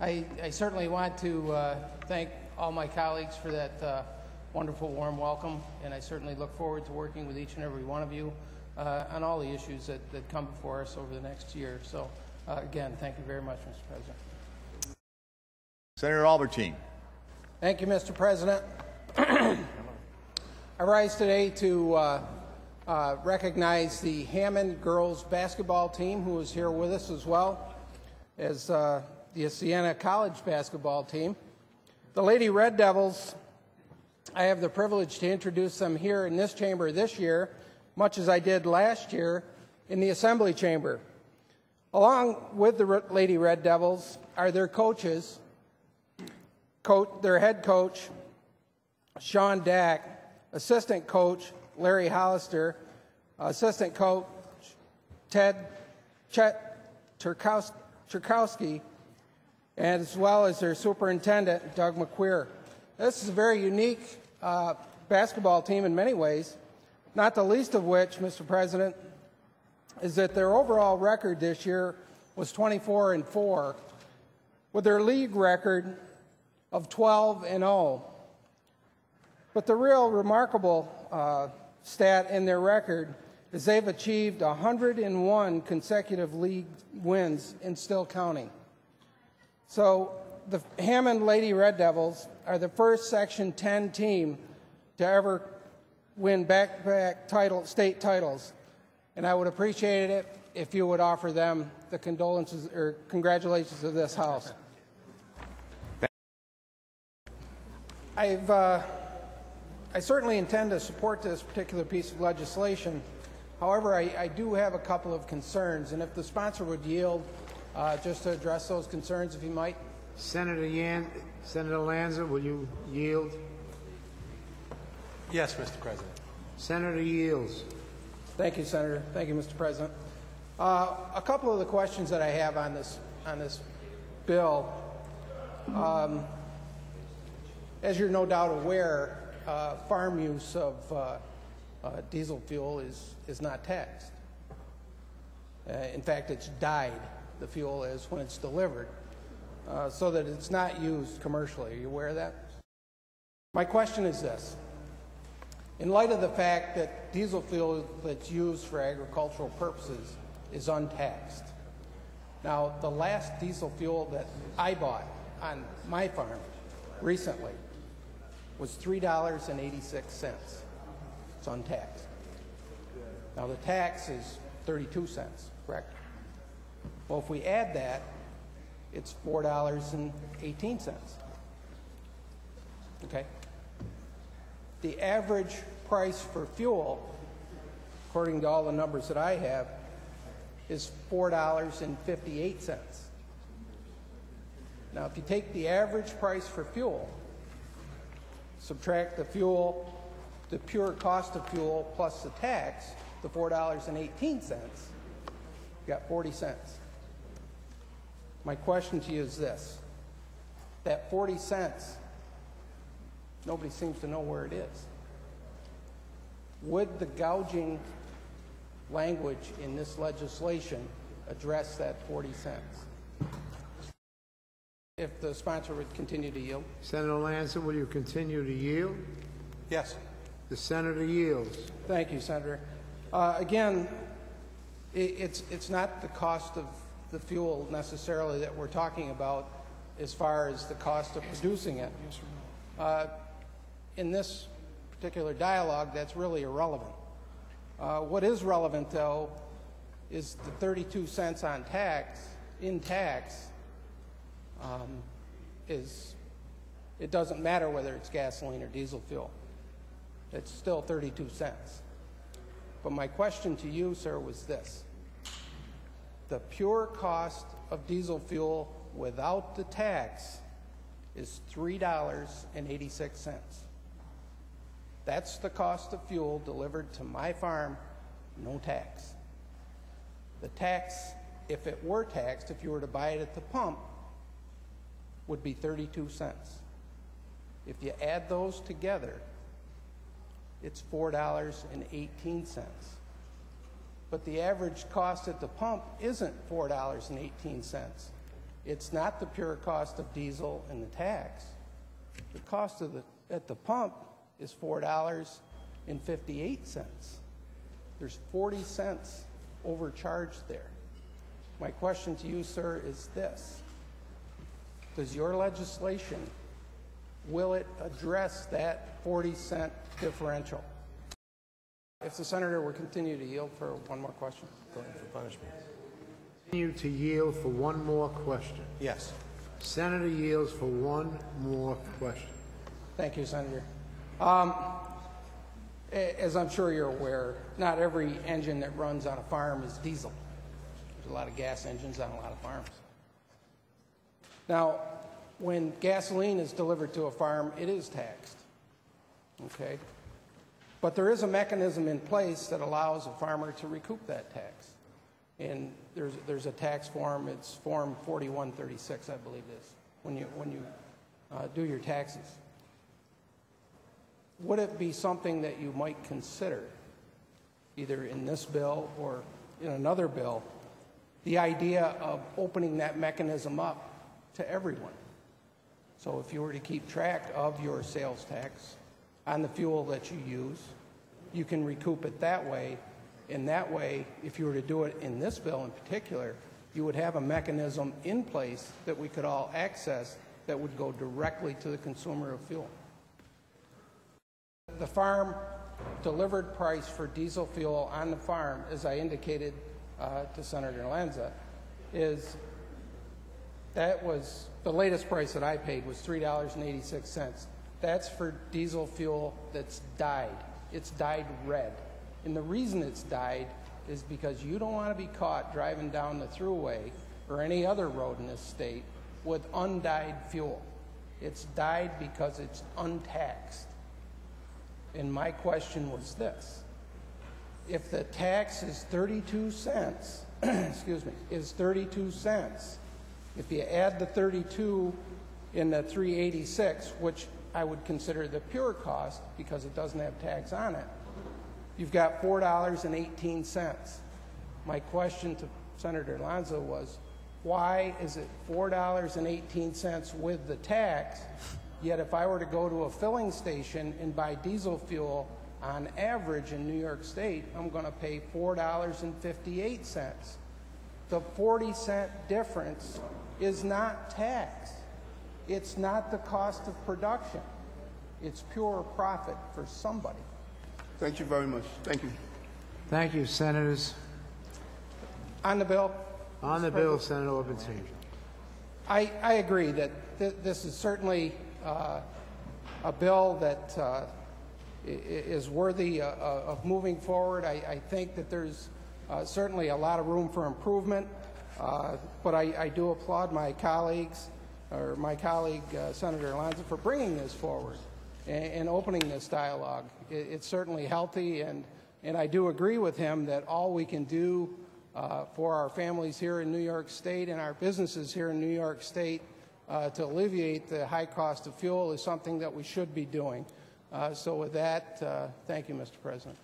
I certainly want to thank all my colleagues for that wonderful warm welcome, and I certainly look forward to working with each and every one of you on all the issues that come before us over the next year. So again, thank you very much, Mr. President. Senator Aubertine. Thank you, Mr. President. I rise today to recognize the Hammond girls basketball team, who is here with us, as well as the Siena College basketball team. The Lady Red Devils, I have the privilege to introduce them here in this chamber this year, much as I did last year in the Assembly chamber. Along with the Lady Red Devils are their coaches, their head coach, Sean Dack, assistant coach, Larry Hollister, assistant coach, Chet Turkowski, as well as their superintendent, Doug McQueer. This is a very unique basketball team in many ways, not the least of which, Mr. President, is that their overall record this year was 24-4, with their league record of 12-0. But the real remarkable stat in their record is they've achieved 101 consecutive league wins and still counting. So the Hammond Lady Red Devils are the first Section 10 team to ever win back-to-back state titles, and I would appreciate it if you would offer them the condolences or congratulations of this House. I certainly intend to support this particular piece of legislation. However, I do have a couple of concerns, and if the sponsor would yield just to address those concerns, if he might. Senator Lanza, will you yield? Yes, Mr. President. Senator yields. Thank you, Senator. Thank you, Mr. President. A couple of the questions that I have on this bill. As you're no doubt aware, farm use of diesel fuel is not taxed. In fact, it's dyed, the fuel is, when it's delivered, so that it's not used commercially. Are you aware of that? My question is this. In light of the fact that diesel fuel that's used for agricultural purposes is untaxed. Now, the last diesel fuel that I bought on my farm recently was $3.86. It's untaxed. Now, the tax is 32 cents, correct? Well, if we add that, it's $4.18. Okay? The average price for fuel, according to all the numbers that I have, is $4.58. Now, if you take the average price for fuel, subtract the fuel, the pure cost of fuel plus the tax, the $4.18, you got 40 cents. My question to you is this. That 40 cents, nobody seems to know where it is. Would the gouging language in this legislation address that 40 cents? If the sponsor would continue to yield. Senator Lanza, will you continue to yield? Yes. The senator yields. Thank you, Senator. Again, it's not the cost of the fuel necessarily that we're talking about as far as the cost of producing it. In this particular dialogue, that's really irrelevant. What is relevant, though, is the 32 cents on tax, it doesn't matter whether it's gasoline or diesel fuel. It's still 32 cents. But my question to you, sir, was this. The pure cost of diesel fuel without the tax is $3.86. That's the cost of fuel delivered to my farm, no tax. The tax, if it were taxed, if you were to buy it at the pump, would be 32 cents. If you add those together, it's $4.18. But the average cost at the pump isn't $4.18. It's not the pure cost of diesel and the tax. The cost of at the pump is $4.58. There's 40 cents overcharged there. My question to you, sir, is this. Does your legislation, will it address that 40-cent differential? If the senator will continue to yield for one more question. Going for punishment. Continue to yield for one more question. Yes. Senator yields for one more question. Thank you, Senator. As I'm sure you're aware, not every engine that runs on a farm is diesel. There's a lot of gas engines on a lot of farms. Now, when gasoline is delivered to a farm, it is taxed, okay? But there is a mechanism in place that allows a farmer to recoup that tax. And there's a tax form, it's Form 4136, I believe it is, when you do your taxes. Would it be something that you might consider, either in this bill or in another bill, the idea of opening that mechanism up to everyone? So if you were to keep track of your sales tax on the fuel that you use, you can recoup it that way. And that way, if you were to do it in this bill in particular, you would have a mechanism in place that we could all access that would go directly to the consumer of fuel. The farm delivered price for diesel fuel on the farm, as I indicated to Senator Lanza, that was the latest price that I paid was $3.86. That's for diesel fuel that's dyed. It's dyed red. And the reason it's dyed is because you don't want to be caught driving down the thruway or any other road in this state with undyed fuel. It's dyed because it's untaxed. And my question was this. If the tax is 32 cents, excuse me, is 32 cents, if you add the 32 in the 386, which I would consider the pure cost because it doesn't have tax on it, you've got $4.18. My question to Senator Lanza was, why is it $4.18 with the tax, yet if I were to go to a filling station and buy diesel fuel, on average in New York State, I'm going to pay $4.58. The 40-cent difference is not tax. It's not the cost of production. It's pure profit for somebody. Thank you very much. Thank you. Thank you, Senators. On the bill? On the bill, Senator Aubertine. I agree that this is certainly a bill that is worthy of moving forward. I think that there's certainly a lot of room for improvement, but I do applaud my colleagues, or my colleague Senator Lanza, for bringing this forward and opening this dialogue. It's certainly healthy, and I do agree with him that all we can do for our families here in New York State and our businesses here in New York State to alleviate the high cost of fuel is something that we should be doing. So with that, thank you, Mr. President.